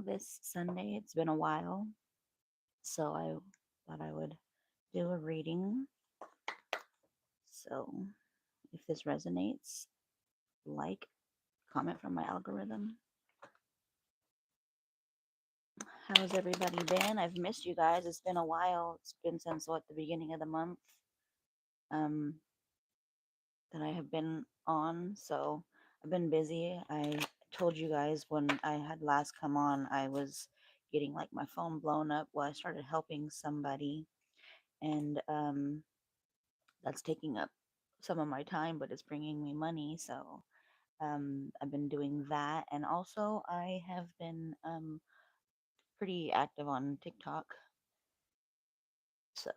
this Sunday. It's been a while, so I thought I would do a reading. So if this resonates, like, comment from my algorithm. How's everybody been? I've missed you guys. It's been a while. It's been since what, the beginning of the month um, that I have been on. So I've been busy. I told you guys when I had last come on, I was getting like my phone blown up while I started helping somebody, and that's taking up some of my time, but it's bringing me money. So I've been doing that, and also I have been pretty active on TikTok. So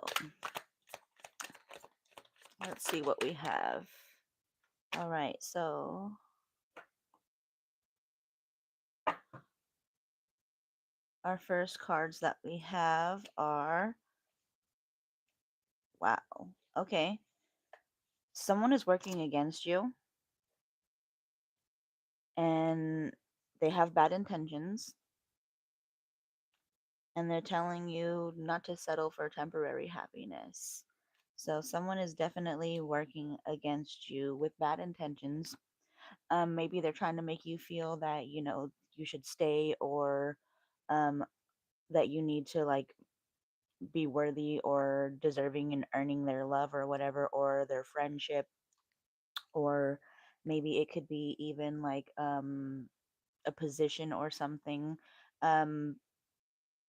let's see what we have. All right, so our first cards that we have are, wow, okay. Someone is working against you, and they have bad intentions, and they're telling you not to settle for temporary happiness. So someone is definitely working against you with bad intentions. Maybe they're trying to make you feel that, you should stay, or um, that you need to like be worthy or deserving and earning their love or whatever, or their friendship, or maybe it could be even like a position or something. Um,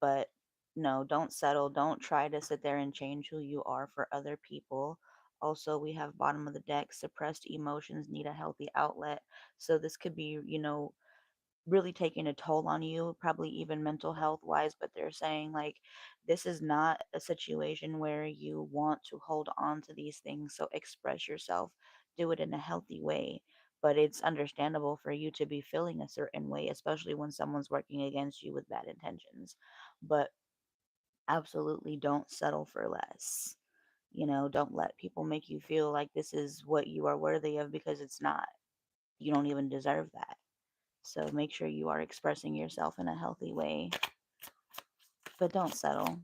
but no, don't settle. Don't try to sit there and change who you are for other people. Also, we have bottom of the deck, suppressed emotions need a healthy outlet. So this could be, really taking a toll on you, probably even mental health wise. But they're saying, like, this is not a situation where you want to hold on to these things. So express yourself, do it in a healthy way. But it's understandable for you to be feeling a certain way, especially when someone's working against you with bad intentions. But absolutely don't settle for less. Don't let people make you feel like this is what you are worthy of, because it's not. You don't even deserve that. So make sure you are expressing yourself in a healthy way, but don't settle.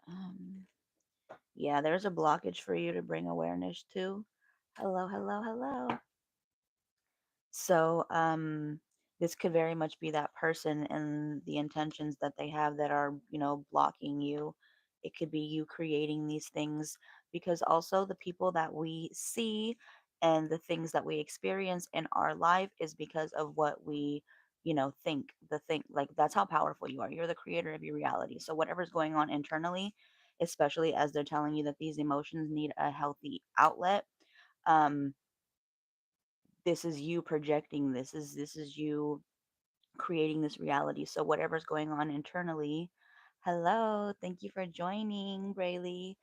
Um, yeah, there's a blockage for you to bring awareness to. Hello, hello, hello. So, this could very much be that person and the intentions that they have that are, blocking you. It could be you creating these things, because also the people that we see and the things that we experience in our life is because of what we, think. The thing, like, that's how powerful you are. You're the creator of your reality. So, whatever's going on internally, especially as they're telling you that these emotions need a healthy outlet, um, this is you projecting, this is you creating this reality. So whatever's going on internally, hello, thank you for joining, Braylee.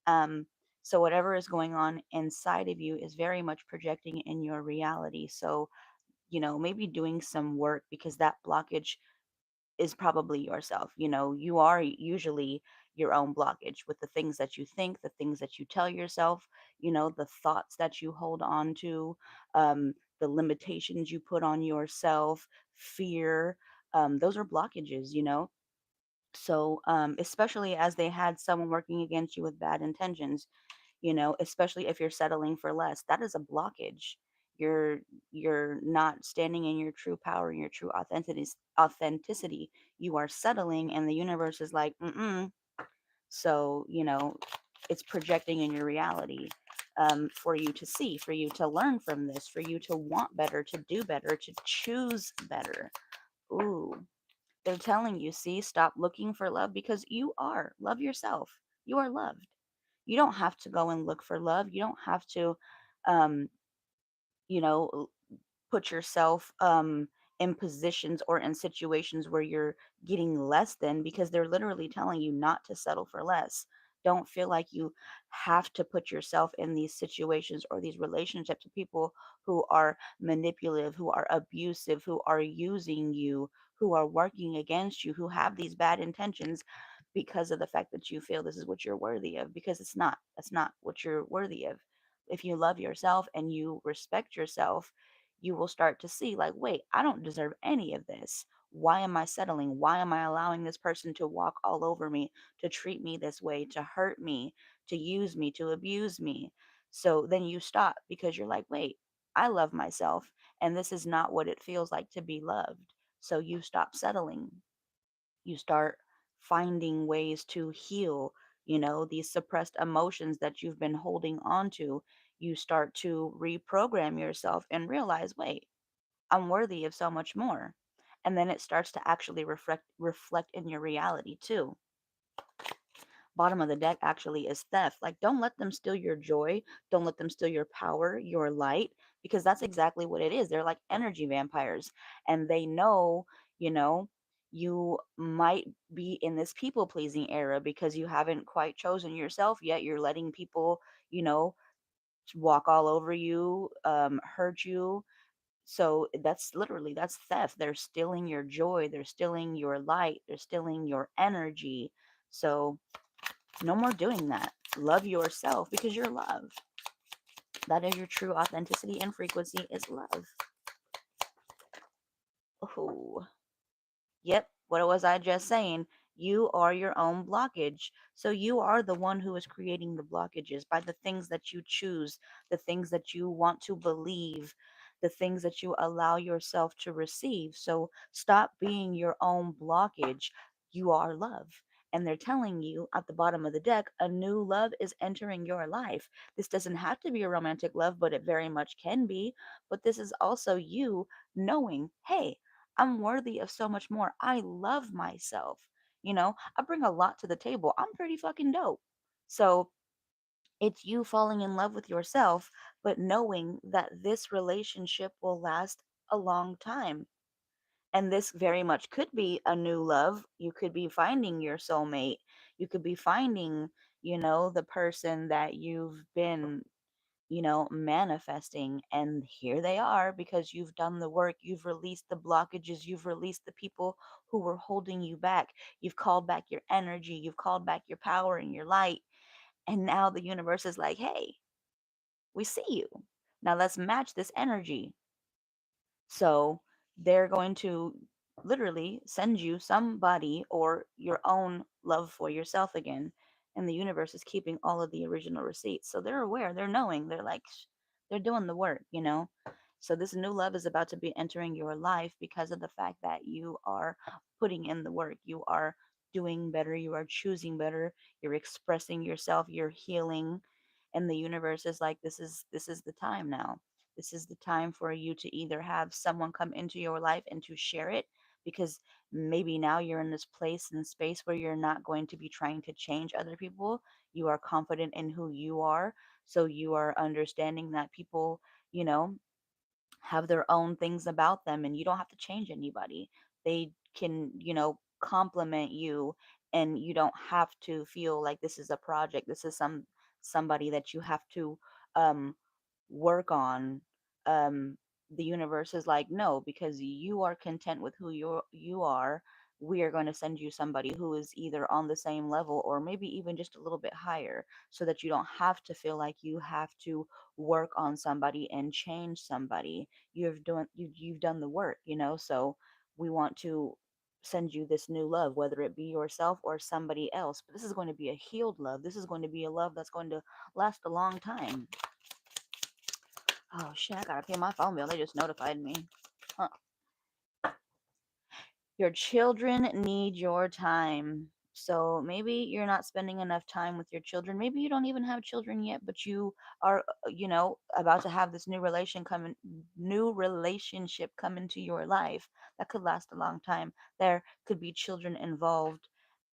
um so whatever is going on inside of you is very much projecting in your reality. So maybe doing some work, because that blockage is probably yourself. You are usually your own blockage with the things that you think, the things that you tell yourself, the thoughts that you hold on to, the limitations you put on yourself, fear. Those are blockages. So, especially as they had someone working against you with bad intentions, especially if you're settling for less, that is a blockage. You're not standing in your true power and your true authenticity. You are settling, and the universe is like, mm-mm. So, it's projecting in your reality, for you to see, for you to learn from this, for you to want better, to do better, to choose better. Ooh, they're telling you, see, stop looking for love, because you are. Love yourself. You are loved. You don't have to go and look for love. You don't have to, um, you know, put yourself in positions or in situations where you're getting less than, because they're literally telling you not to settle for less. Don't feel like you have to put yourself in these situations or these relationships with people who are manipulative, who are abusive, who are using you, who are working against you, who have these bad intentions. because of the fact that you feel this is what you're worthy of, because it's not. That's not what you're worthy of. If you love yourself and you respect yourself, you will start to see, like, wait, I don't deserve any of this. Why am I settling? Why am I allowing this person to walk all over me, to treat me this way, to hurt me, to use me, to abuse me? So then you stop because you're like, wait, I love myself, and this is not what it feels like to be loved. So you stop settling. You start finding ways to heal, these suppressed emotions that you've been holding on to. You start to reprogram yourself and realize, wait, I'm worthy of so much more. And then it starts to actually reflect in your reality too. Bottom of the deck actually is theft. Like, don't let them steal your joy. Don't let them steal your power, your light, because that's exactly what it is. They're like energy vampires. And they know, you know, you might be in this people pleasing era because you haven't quite chosen yourself yet. You're letting people, you know, walk all over you, hurt you. So that's theft. They're stealing your joy. They're stealing your light. They're stealing your energy. So no more doing that. Love yourself because you're love. That is your true authenticity and frequency is love. Oh, yep. What was I just saying? You are your own blockage. So you are the one who is creating the blockages by the things that you choose, the things that you want to believe, the things that you allow yourself to receive. So stop being your own blockage. You are love. And they're telling you at the bottom of the deck, a new love is entering your life. This doesn't have to be a romantic love, but it very much can be. But this is also you knowing, hey, I'm worthy of so much more. I love myself. I bring a lot to the table. I'm pretty fucking dope. So it's you falling in love with yourself, but knowing that this relationship will last a long time. And this very much could be a new love. You could be finding your soulmate. You could be finding, the person that you've been manifesting. And here they are because you've done the work. You've released the blockages. You've released the people who were holding you back. You've called back your energy. You've called back your power and your light. And now the universe is like, hey, we see you. Now let's match this energy. So they're going to literally send you somebody or your own love for yourself again. And the universe is keeping all of the original receipts. So they're aware, they're knowing, they're like, they're doing the work. So this new love is about to be entering your life because of the fact that you are putting in the work. You are doing better. You are choosing better. You're expressing yourself. You're healing. And the universe is like, this is the time now. This is the time for you to either have someone come into your life and to share it, because maybe now you're in this place and space where you're not going to be trying to change other people. You are confident in who you are. So you are understanding that people, you know, have their own things about them and you don't have to change anybody. They can, compliment you, and you don't have to feel like this is a project. This is somebody that you have to um work on. um the universe is like, no, because you are content with who you are. We are going to send you somebody who is either on the same level or maybe even just a little bit higher, so that you don't have to feel like you have to work on somebody and change somebody. You've done the work, so we want to send you this new love, whether it be yourself or somebody else. But this is going to be a healed love. This is going to be a love that's going to last a long time. Oh shit, I gotta pay my phone bill. They just notified me. Huh. Your children need your time. So maybe you're not spending enough time with your children. Maybe you don't even have children yet, but you are, about to have this new relationship come into your life that could last a long time. There could be children involved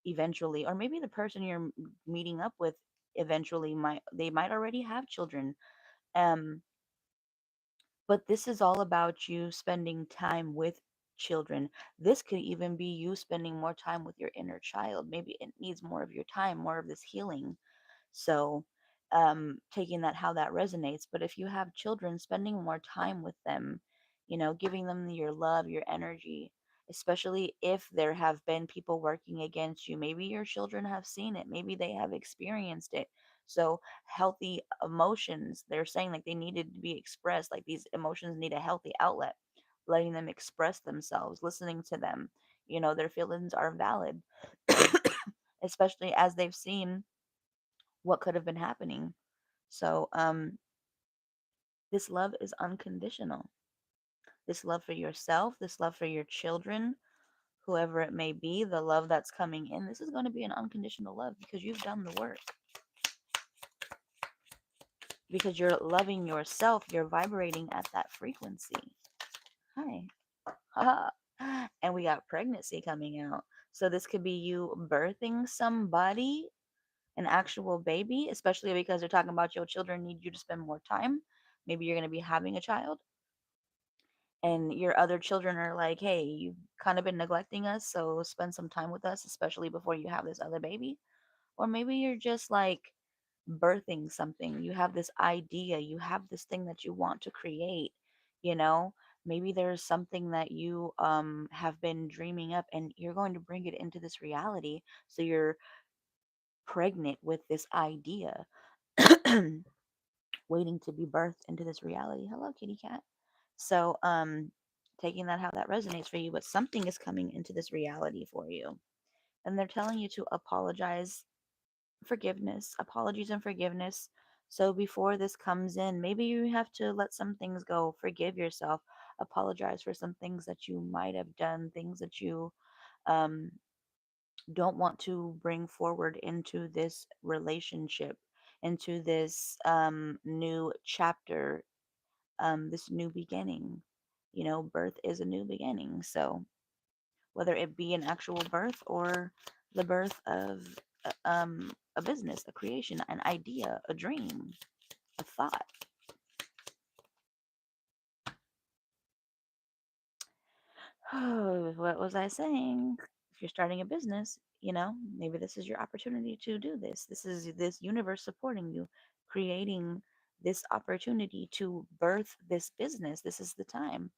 eventually, or maybe the person you're meeting up with eventually might already have children. Um, But this is all about you spending time with children. This could even be you spending more time with your inner child. Maybe it needs more of your time, more of this healing. So, taking that how that resonates. But if you have children, spending more time with them, giving them your love, your energy. especially if there have been people working against you. Maybe your children have seen it, maybe they have experienced it. So, healthy emotions, they're saying like they needed to be expressed, like these emotions need a healthy outlet, letting them express themselves, listening to them. Their feelings are valid, especially as they've seen what could have been happening. So, this love is unconditional. This love for yourself, this love for your children, whoever it may be, the love that's coming in, this is going to be an unconditional love because you've done the work. Because you're loving yourself, you're vibrating at that frequency. Hi. And we got pregnancy coming out. So this could be you birthing somebody, an actual baby, especially because they're talking about your children need you to spend more time. Maybe you're going to be having a child and your other children are like, hey, you've kind of been neglecting us, so spend some time with us, especially before you have this other baby. Or maybe you're just like birthing something. You have this idea, you have this thing that you want to create, you know? Maybe there's something that you have been dreaming up and you're going to bring it into this reality. So you're pregnant with this idea, waiting to be birthed into this reality. Hello, kitty cat. So, taking that how that resonates for you, but something is coming into this reality for you. And they're telling you to apologize, forgiveness, apologies and forgiveness. So before this comes in, maybe you have to let some things go, forgive yourself, apologize for some things that you might have done, things that you um, don't want to bring forward into this relationship, into this new chapter, this new beginning. Birth is a new beginning. So whether it be an actual birth or the birth of a business, a creation, an idea, a dream, a thought. What was I saying? If you're starting a business, maybe this is your opportunity to do this. This is this universe supporting you, creating this opportunity to birth this business. This is the time.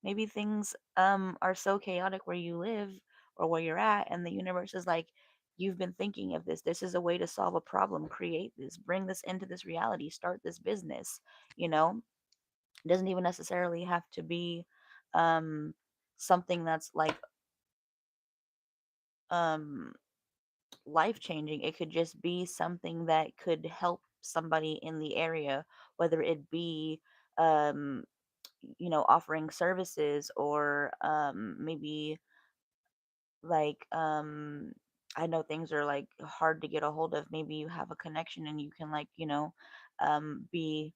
Maybe things are so chaotic where you live or where you're at, and the universe is like, you've been thinking of this. This is a way to solve a problem. Create this, bring this into this reality, start this business. You know, it doesn't even necessarily have to be um something that's like um life changing. It could just be something that could help somebody in the area, whether it be um offering services or maybe like I know things are like hard to get a hold of. Maybe you have a connection and you can like be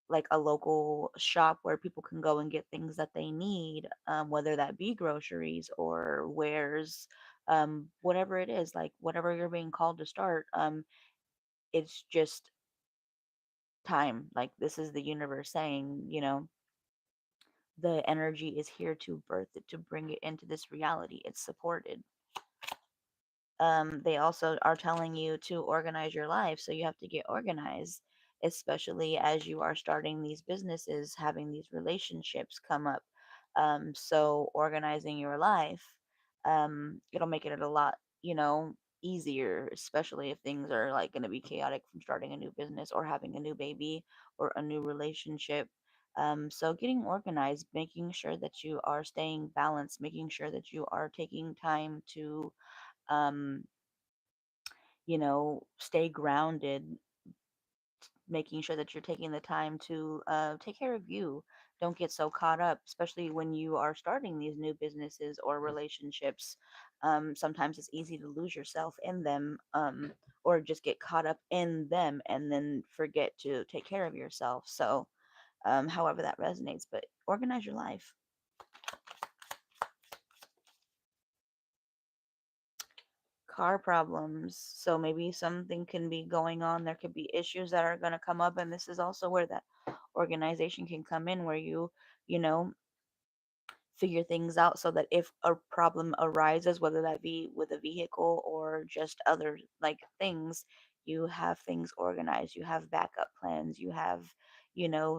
like a local shop where people can go and get things that they need, whether that be groceries or wares, whatever it is, like whatever you're being called to start. It's just time. Like this is the universe saying, the energy is here to birth it, to bring it into this reality. It's supported. They also are telling you to organize your life. So you have to get organized, especially as you are starting these businesses, having these relationships come up. So organizing your life, it'll make it a lot, easier, especially if things are like going to be chaotic from starting a new business or having a new baby or a new relationship. So getting organized, making sure that you are staying balanced, making sure that you are taking time to um, stay grounded, making sure that you're taking the time to take care of you. Don't get so caught up, especially when you are starting these new businesses or relationships. Sometimes it's easy to lose yourself in them, or just get caught up in them and then forget to take care of yourself. So, however that resonates, but organize your life. Car problems. So maybe something can be going on. There could be issues that are going to come up. And this is also where that organization can come in, where you know, figure things out so that if a problem arises, whether that be with a vehicle or just other like things, you have things organized, you have backup plans, you have,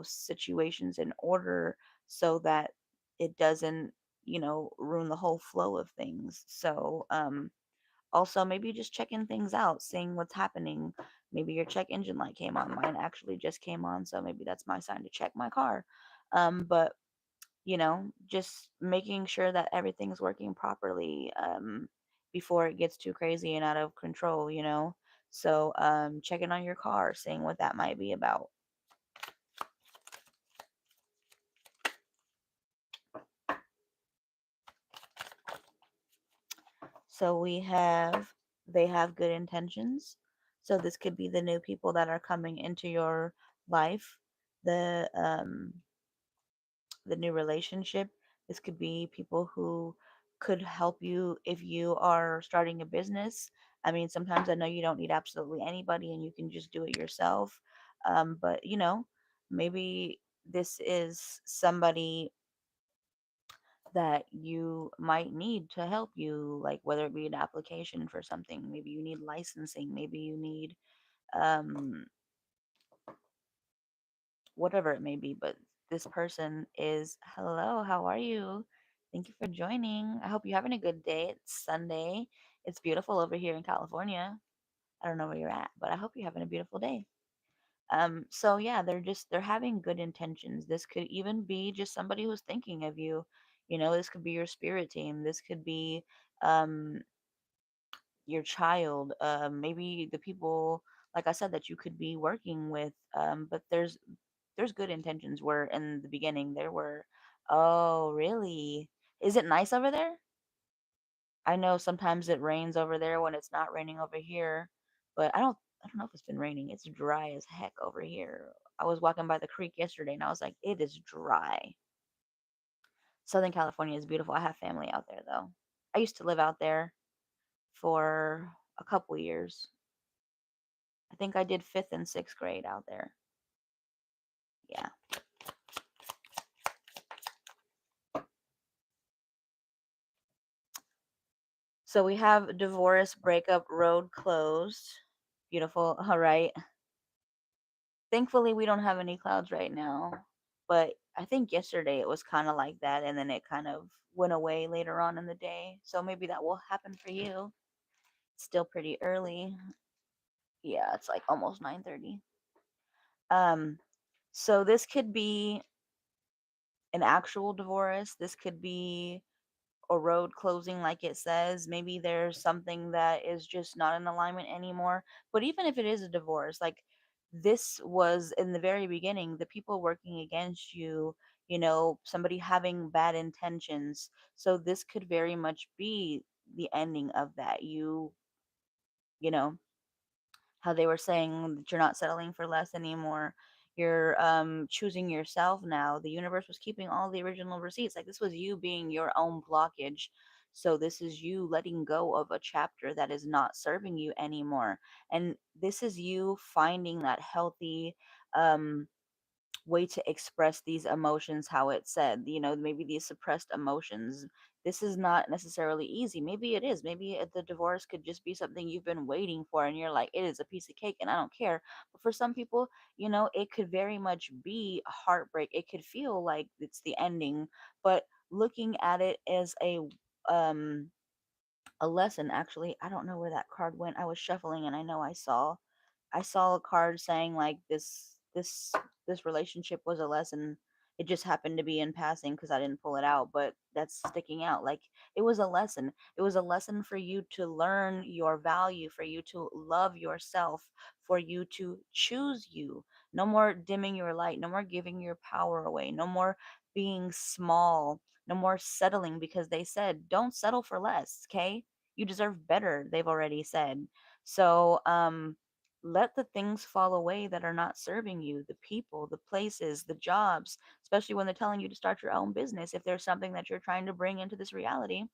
situations in order so that it doesn't ruin the whole flow of things. So, also maybe just checking things out, seeing what's happening. Maybe your check engine light came on. Mine actually just came on, so maybe that's my sign to check my car. But just making sure that everything's working properly, before it gets too crazy and out of control. So, checking on your car, seeing what that might be about. So they have good intentions. So this could be the new people that are coming into your life, the the new relationship. This could be people who could help you if you are starting a business. I mean, sometimes I know you don't need absolutely anybody and you can just do it yourself. But maybe this is somebody that you might need to help you, like whether it be an application for something, maybe you need licensing, maybe you need um whatever it may be. But this person is, hello, how are you? Thank you for joining. I hope you're having a good day. It's Sunday. It's beautiful over here in California. I don't know where you're at, but I hope you're having a beautiful day. So yeah, they're having good intentions. This could even be just somebody who's thinking of you. This could be your spirit team. This could be um your child, maybe the people, like I said, that you could be working with. But there's good intentions. Where in the beginning there were, oh really? Is it nice over there? I know sometimes it rains over there when it's not raining over here, but I don't know if it's been raining. It's dry as heck over here. I was walking by the creek yesterday and I was like, it is dry. Southern California is beautiful. I have family out there though. I used to live out there for a couple years. I think I did 5th and 6th grade out there. Yeah. So we have divorce, breakup, road closed. Beautiful. All right. Thankfully, we don't have any clouds right now. But I think yesterday it was kind of like that, and then it kind of went away later on in the day. So maybe that will happen for you. It's still pretty early. Yeah, it's like almost 9:30. Um, so this could be an actual divorce. This could be a road closing, like it says. Maybe there's something that is just not in alignment anymore. But even if it is a divorce, like this was in the very beginning, the people working against you, somebody having bad intentions. So this could very much be the ending of that. You know, how they were saying that you're not settling for less anymore. You're choosing yourself now. The universe was keeping all the original receipts. Like this was you being your own blockage. So this is you letting go of a chapter that is not serving you anymore. And this is you finding that healthy um way to express these emotions, how it said, maybe these suppressed emotions. This is not necessarily easy. Maybe it is. Maybe the divorce could just be something you've been waiting for and you're like, it is a piece of cake and I don't care. But for some people, it could very much be a heartbreak. It could feel like it's the ending, but looking at it as um a lesson. Actually, I don't know where that card went. I was shuffling and I know I saw a card saying like this relationship was a lesson. It just happened to be in passing because I didn't pull it out, but that's sticking out. Like it was a lesson. It was a lesson for you to learn your value, for you to love yourself, for you to choose you. No more dimming your light, no more giving your power away, no more being small, no more settling because they said don't settle for less, okay? You deserve better, they've already said. So, let the things fall away that are not serving you, the people, the places, the jobs, especially when they're telling you to start your own business. If there's something that you're trying to bring into this reality,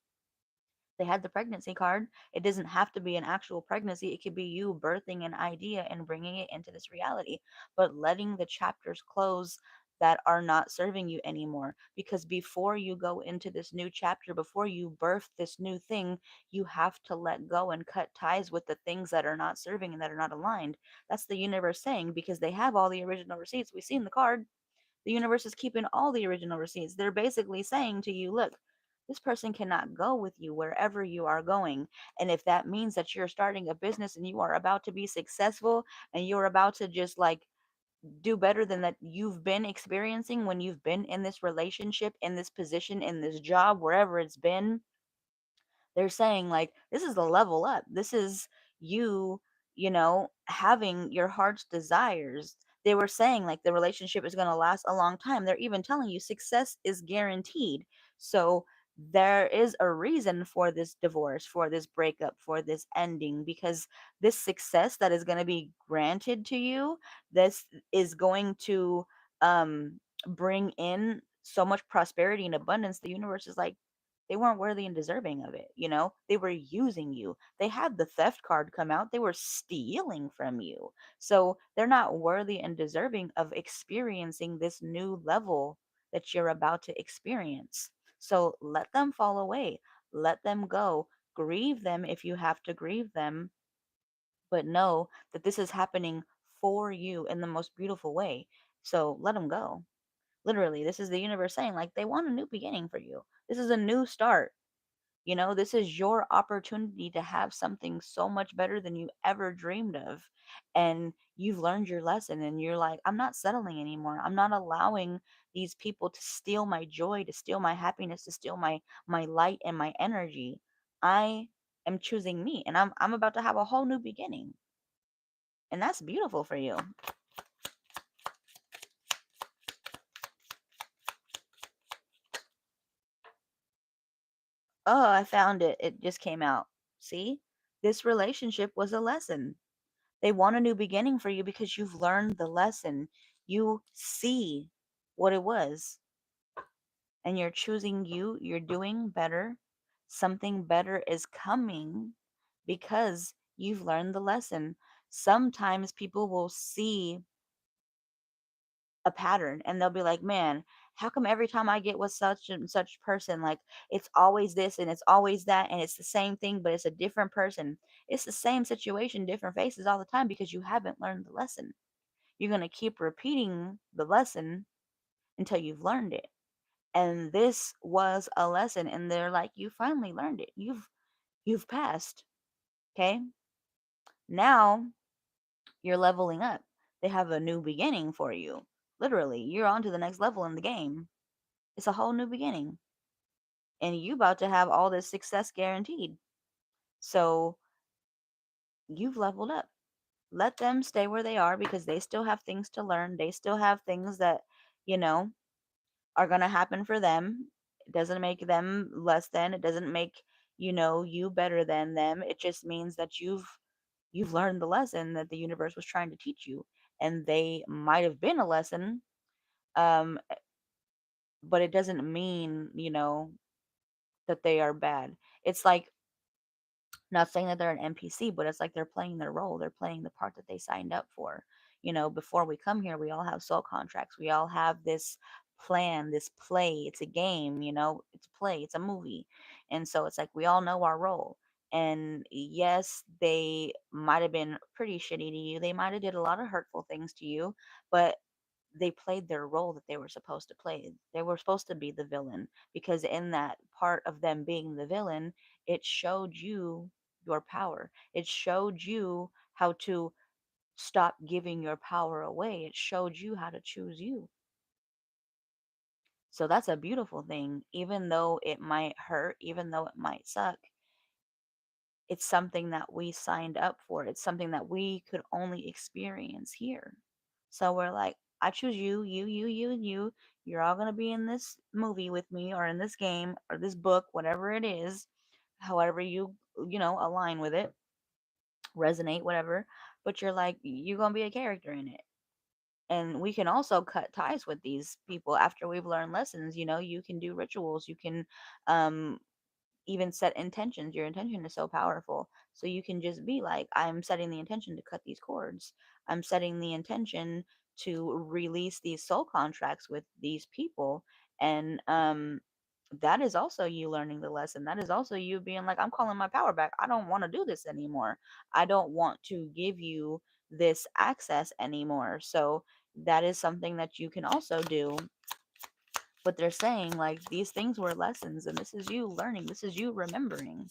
they had the pregnancy card. It doesn't have to be an actual pregnancy. It could be you birthing an idea and bringing it into this reality, but letting the chapters close that are not serving you anymore. Because before you go into this new chapter, before you birth this new thing, you have to let go and cut ties with the things that are not serving and that are not aligned. That's the universe saying, because they have all the original receipts. We've seen the card. The universe is keeping all the original receipts. They're basically saying to you, look, this person cannot go with you wherever you are going. And if that means that you're starting a business and you are about to be successful and you're about to just like do better than that you've been experiencing when you've been in this relationship, in this position, in this job, wherever it's been, they're saying like this is the level up. This is you, having your heart's desires. They were saying like the relationship is going to last a long time. They're even telling you success is guaranteed. So there is a reason for this divorce, for this breakup, for this ending, because this success that is going to be granted to you, this is going to bring in so much prosperity and abundance. The universe is like, they weren't worthy and deserving of it. They were using you. They had the theft card come out. They were stealing from you. So they're not worthy and deserving of experiencing this new level that you're about to experience. So let them fall away. Let them go. Grieve them if you have to grieve them, but know that this is happening for you in the most beautiful way. So let them go. Literally, this is the universe saying, like, they want a new beginning for you. This is a new start. This is your opportunity to have something so much better than you ever dreamed of. And you've learned your lesson and you're like, I'm not settling anymore. I'm not allowing these people to steal my joy, to steal my happiness, to steal my light and my energy. I am choosing me and I'm about to have a whole new beginning. And that's beautiful for you. Oh, I found it. It just came out. See? This relationship was a lesson. They want a new beginning for you because you've learned the lesson. You see what it was, and you're choosing you. You're doing better. Something better is coming because you've learned the lesson. Sometimes people will see a pattern and they'll be like, man, how come every time I get with such and such person, like it's always this and it's always that and it's the same thing, but it's a different person? It's the same situation, different faces all the time because you haven't learned the lesson. You're going to keep repeating the lesson until you've learned it. And this was a lesson and they're like, you finally learned it. You've passed. Okay? Now you're leveling up. They have a new beginning for you. Literally, you're on to the next level in the game. It's a whole new beginning. And you about to have all this success guaranteed. So you've leveled up. Let them stay where they are because they still have things to learn. They still have things that, you know, are going to happen for them. It doesn't make them less than. It doesn't make, you better than them. It just means that you've learned the lesson that the universe was trying to teach you. And they might have been a lesson, um, but it doesn't mean, that they are bad. It's like, not saying that they're an NPC, but it's like they're playing their role. They're playing the part that they signed up for. Before we come here, we all have soul contracts. We all have this plan, this play. It's a game, it's a play, it's a movie. And so it's like we all know our role. And yes, they might have been pretty shitty to you. They might have did a lot of hurtful things to you, but they played their role that they were supposed to play. They were supposed to be the villain because in that part of them being the villain, it showed you your power. It showed you how to stop giving your power away. It showed you how to choose you. So that's a beautiful thing. Even though it might hurt, even though it might suck, it's something that we signed up for. It's something that we could only experience here. So we're like, I choose you, you, and you. You're all going to be in this movie with me or in this game or this book, whatever it is, however you align with it, resonate, whatever. But you're like, you're going to be a character in it. And we can also cut ties with these people after we've learned lessons. You can do rituals. You can um, even set intentions. Your intention is so powerful. So you can just be like, I'm setting the intention to cut these cords. I'm setting the intention to release these soul contracts with these people. And that is also you learning the lesson. That is also you being like, I'm calling my power back. I don't want to do this anymore. I don't want to give you this access anymore. So that is something that you can also do But they're saying like these things were lessons, and this is you learning, this is you remembering.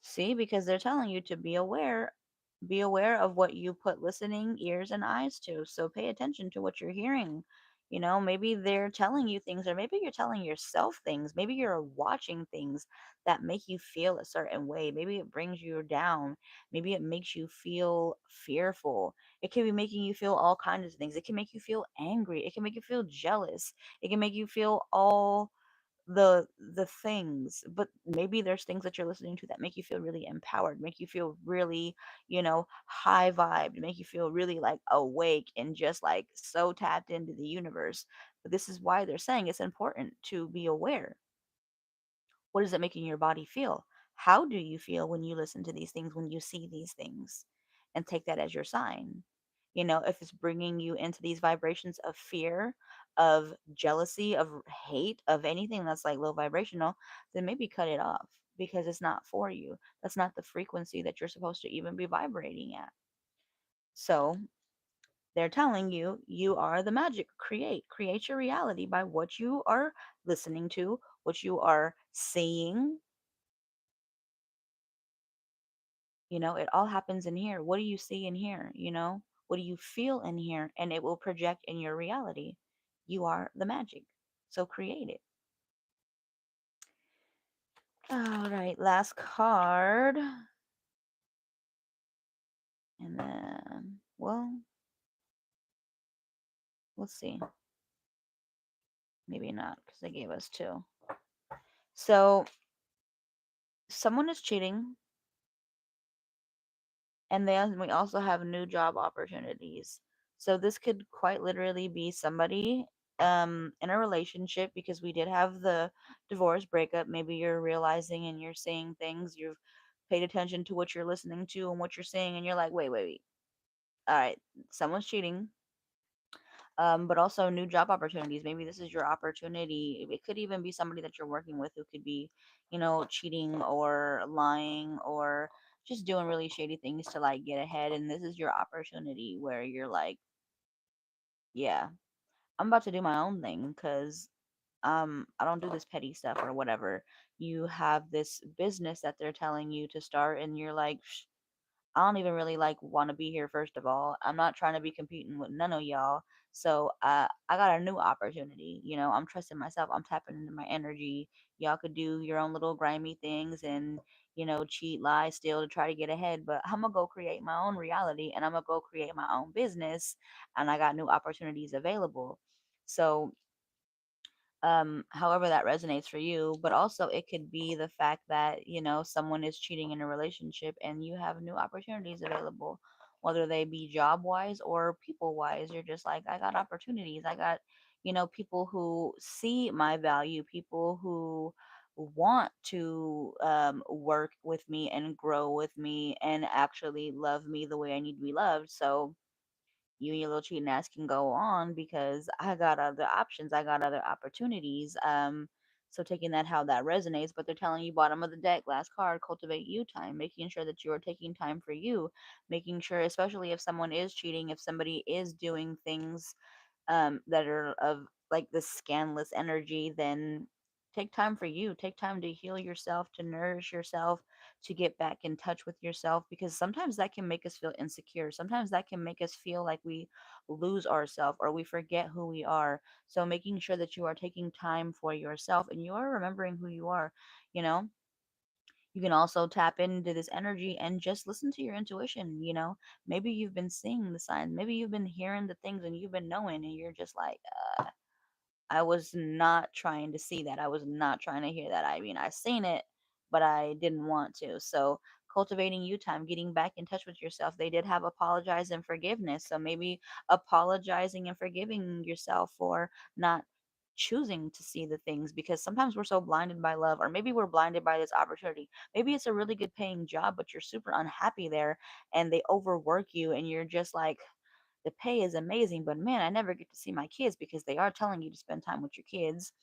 See, because they're telling you to be aware of what you put listening ears and eyes to. So pay attention to what you're hearing. Maybe they're telling you things, or maybe you're telling yourself things. Maybe you're watching things that make you feel a certain way. Maybe it brings you down. Maybe it makes you feel fearful. It can be making you feel all kinds of things. It can make you feel angry. It can make you feel jealous. It can make you feel all the things. But maybe there's things that you're listening to that make you feel really empowered, make you feel really, high vibed, make you feel really like awake and just like so tapped into the universe. But this is why they're saying it's important to be aware. What is it making your body feel? How do you feel when you listen to these things, when you see these things? And take that as your sign. If it's bringing you into these vibrations of fear, of jealousy, of hate, of anything that's like low vibrational, then maybe cut it off because it's not for you. That's not the frequency that you're supposed to even be vibrating at. So they're telling you you are the magic. Create your reality by what you are listening to, what you are seeing. It all happens in here. What do you see in here? What do you feel in here? And it will project in your reality. You are the magic. So create it. All right, last card. And then, well, let's see. Maybe not because they gave us two. So someone is cheating, and then we also have new job opportunities. So this could quite literally be somebody in a relationship, because we did have the divorce breakup. Maybe you're realizing and you're seeing things, you've paid attention to what you're listening to and what you're seeing, and you're like, wait, wait, wait. All right, someone's cheating. But also new job opportunities. Maybe this is your opportunity. It could even be somebody that you're working with who could be, cheating or lying or just doing really shady things to like get ahead. And this is your opportunity where you're like, yeah, I'm about to do my own thing because I don't do this petty stuff or whatever. You have this business that they're telling you to start, and you're like, I don't even really like want to be here. First of all, I'm not trying to be competing with none of y'all. So I got a new opportunity. I'm trusting myself. I'm tapping into my energy. Y'all could do your own little grimy things and cheat, lie, steal to try to get ahead. But I'm gonna go create my own reality, and I'm gonna go create my own business. And I got new opportunities available. So however that resonates for you. But also it could be the fact that someone is cheating in a relationship and you have new opportunities available, whether they be job wise or people wise. You're just like, I got opportunities. I got people who see my value, people who want to work with me and grow with me and actually love me the way I need to be loved. So you and your little cheating ass can go on because I got other options. I got other opportunities. So taking that how that resonates, but they're telling you bottom of the deck, last card, cultivate you time, making sure that you are taking time for you, making sure, especially if someone is cheating, if somebody is doing things that are of like the scandalous energy, then take time for you. Take time to heal yourself, to nourish yourself, to get back in touch with yourself, because sometimes that can make us feel insecure. Sometimes that can make us feel like we lose ourselves or we forget who we are. So making sure that you are taking time for yourself and you are remembering who you are, you know. You can also tap into this energy and just listen to your intuition. Maybe you've been seeing the signs, maybe you've been hearing the things and you've been knowing, and you're just like, I was not trying to see that. I was not trying to hear that. I mean, I seen it, but I didn't want to. So, cultivating you time, getting back in touch with yourself. They did have apologize and forgiveness. So, maybe apologizing and forgiving yourself for not choosing to see the things, because sometimes we're so blinded by love, or maybe we're blinded by this opportunity. Maybe it's a really good paying job, but you're super unhappy there and they overwork you, and you're just like, the pay is amazing, but man, I never get to see my kids, because they are telling you to spend time with your kids.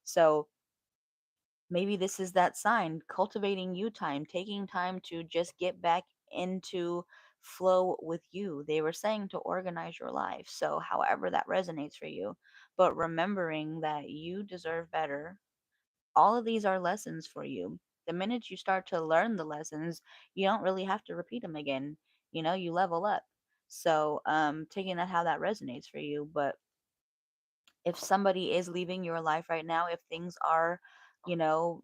So maybe this is that sign, cultivating you time, taking time to just get back into flow with you. They were saying to organize your life. So, however that resonates for you, but remembering that you deserve better. All of these are lessons for you. The minute you start to learn the lessons, you don't really have to repeat them again. You know, you level up. So, taking that how that resonates for you. But if somebody is leaving your life right now, if things are, you know,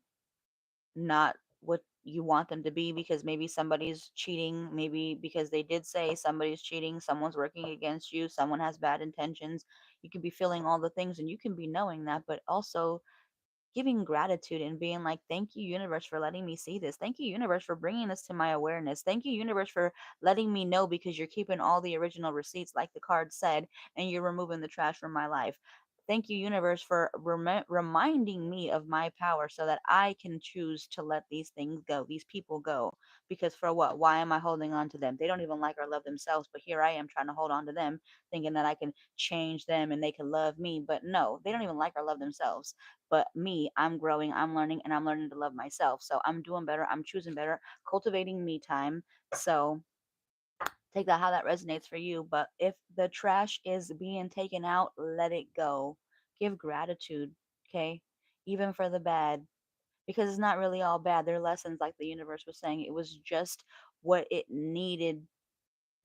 not what you want them to be because maybe somebody's cheating, maybe because they did say somebody's cheating, someone's working against you, someone has bad intentions. You can be feeling all the things and you can be knowing that, but also giving gratitude and being like, thank you, universe, for letting me see this. Thank you, universe, for bringing this to my awareness. Thank you, universe, for letting me know because you're keeping all the original receipts, like the card said, and you're removing the trash from my life. Thank you, universe, for reminding me of my power so that I can choose to let these things go, these people go. Because for what? Why am I holding on to them? They don't even like or love themselves, but here I am trying to hold on to them, thinking that I can change them and they can love me. But no, they don't even like or love themselves. But me, I'm growing, I'm learning, and I'm learning to love myself. So I'm doing better, I'm choosing better, cultivating me time. So take that how that resonates for you. But if the trash is being taken out, let it go. Give gratitude, okay? Even for the bad, because it's not really all bad. They're lessons, like the universe was saying. It was just what it needed,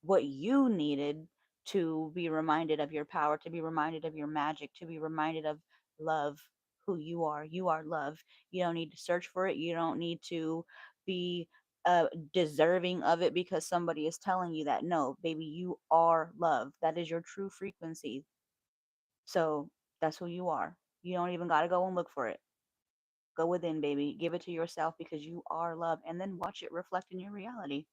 what you needed to be reminded of your power, to be reminded of your magic, to be reminded of love, who you are. You are love. You don't need to search for it. You don't need to be deserving of it because somebody is telling you that. No, baby, you are love. That is your true frequency. So that's who you are. You don't even got to go and look for it. Go within, baby. Give it to yourself because you are love, and then watch it reflect in your reality.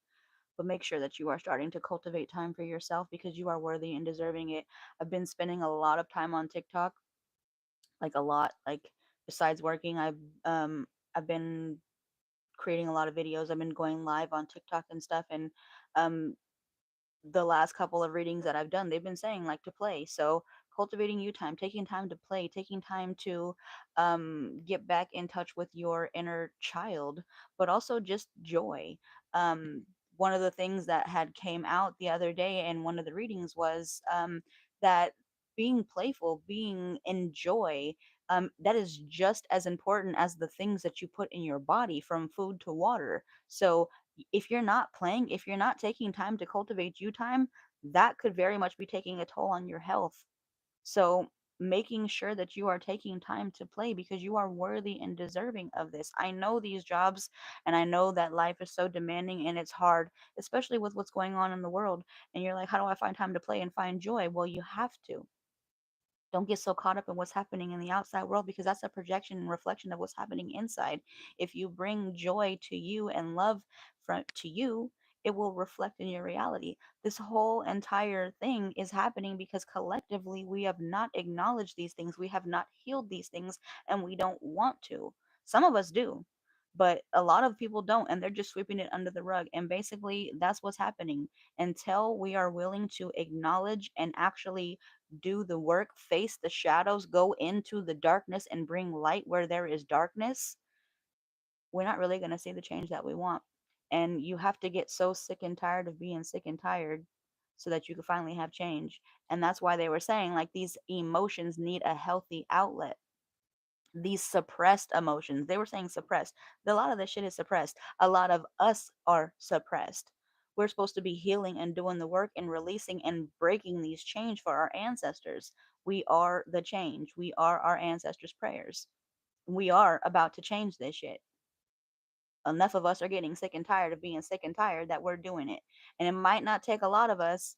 But make sure that you are starting to cultivate time for yourself because you are worthy and deserving it. I've been spending a lot of time on TikTok, like a lot. Like besides working, I've been creating a lot of videos. I've been going live on TikTok and stuff, and um the last couple of readings that I've done, they've been saying like to play. So cultivating you time, taking time to play, taking time to get back in touch with your inner child, but also just joy. Um, One of the things that had came out the other day in one of the readings was that being playful, being in joy, that is just as important as the things that you put in your body, from food to water. So if you're not playing, if you're not taking time to cultivate you time, that could very much be taking a toll on your health. So making sure that you are taking time to play because you are worthy and deserving of this. I know these jobs and I know that life is so demanding and it's hard, especially with what's going on in the world. And you're like, how do I find time to play and find joy? Well, you have to. Don't get so caught up in what's happening in the outside world because that's a projection and reflection of what's happening inside. If you bring joy to you and love from to you, it will reflect in your reality. This whole entire thing is happening because collectively we have not acknowledged these things, we have not healed these things, and we don't want to. Some of us do, but a lot of people don't, and they're just sweeping it under the rug. And basically, that's what's happening until we are willing to acknowledge and actually do the work, face the shadows, go into the darkness and bring light where there is darkness, we're not really going to see the change that we want. And you have to get so sick and tired of being sick and tired so that you can finally have change. And that's why they were saying like these emotions need a healthy outlet. These suppressed emotions, they were saying suppressed. A lot of this shit is suppressed. A lot of us are suppressed. We're supposed to be healing and doing the work and releasing and breaking these chains for our ancestors. We are the change. We are our ancestors' prayers. We are about to change this shit. Enough of us are getting sick and tired of being sick and tired that we're doing it. And it might not take a lot of us,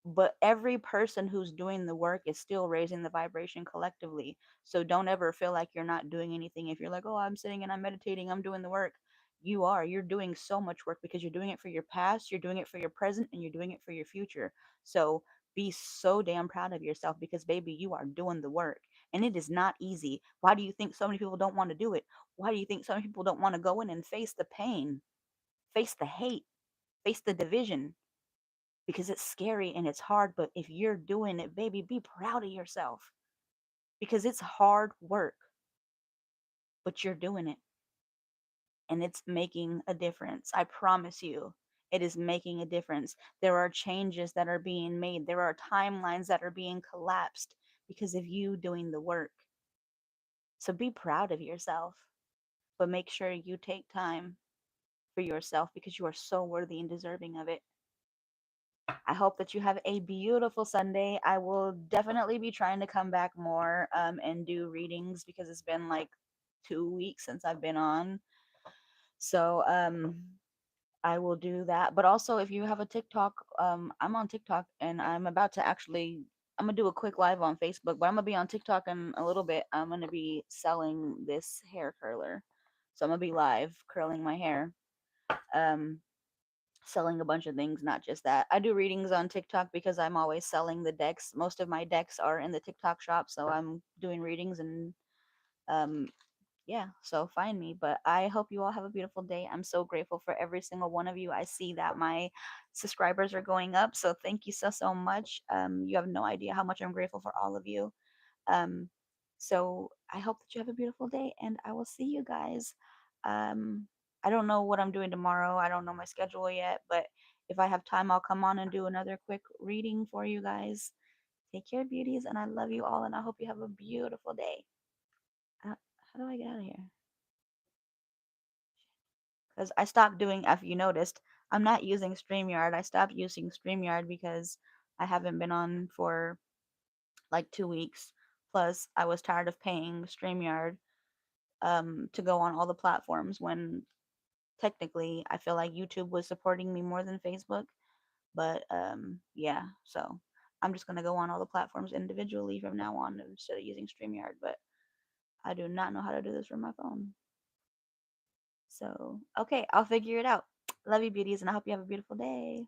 but every person who's doing the work is still raising the vibration collectively. So don't ever feel like you're not doing anything. If you're like, oh, I'm sitting and I'm meditating, I'm doing the work, you are. You're doing so much work because you're doing it for your past, you're doing it for your present, and you're doing it for your future. So be so damn proud of yourself because baby, you are doing the work, and it is not easy. Why do you think so many people don't want to do it? Why do you think so many people don't want to go in and face the pain, face the hate, face the division? Because it's scary and it's hard. But if you're doing it, baby, be proud of yourself because it's hard work, but you're doing it and it's making a difference. I promise you, It is making a difference. There are changes that are being made. There are timelines that are being collapsed because of you doing the work. So be proud of yourself, but make sure you take time for yourself because you are so worthy and deserving of it. I hope that you have a beautiful Sunday. I will definitely be trying to come back more and do readings because it's been like 2 weeks since I've been on. So I will do that. But also, if you have a TikTok, I'm on TikTok and I'm about to actually. I'm gonna do a quick live on Facebook, but I'm gonna be on TikTok in a little bit. I'm gonna be selling this hair curler, so I'm gonna be live curling my hair. Um, Selling a bunch of things, not just that. I do readings on TikTok because I'm always selling the decks. Most of my decks are in the TikTok shop, so I'm doing readings and um yeah, so find me. But I hope you all have a beautiful day. I'm so grateful for every single one of you. I see that my subscribers are going up, so thank you so much. You have no idea how much I'm grateful for all of you. Um, so I hope that you have a beautiful day, and I will see you guys. Um, I don't know what I'm doing tomorrow. I don't know my schedule yet, but if I have time, I'll come on and do another quick reading for you guys. Take care, beauties, and I love you all, and I hope you have a beautiful day. How do I get out of here? Because I stopped doing, if you noticed, I'm not using StreamYard. I stopped using StreamYard because I haven't been on for like 2 weeks. Plus, I was tired of paying StreamYard to go on all the platforms when technically I feel like YouTube was supporting me more than Facebook. But yeah, so I'm just gonna go on all the platforms individually from now on instead of using StreamYard. But I do not know how to do this from my phone. So okay, I'll figure it out. Love you, beauties, and I hope you have a beautiful day.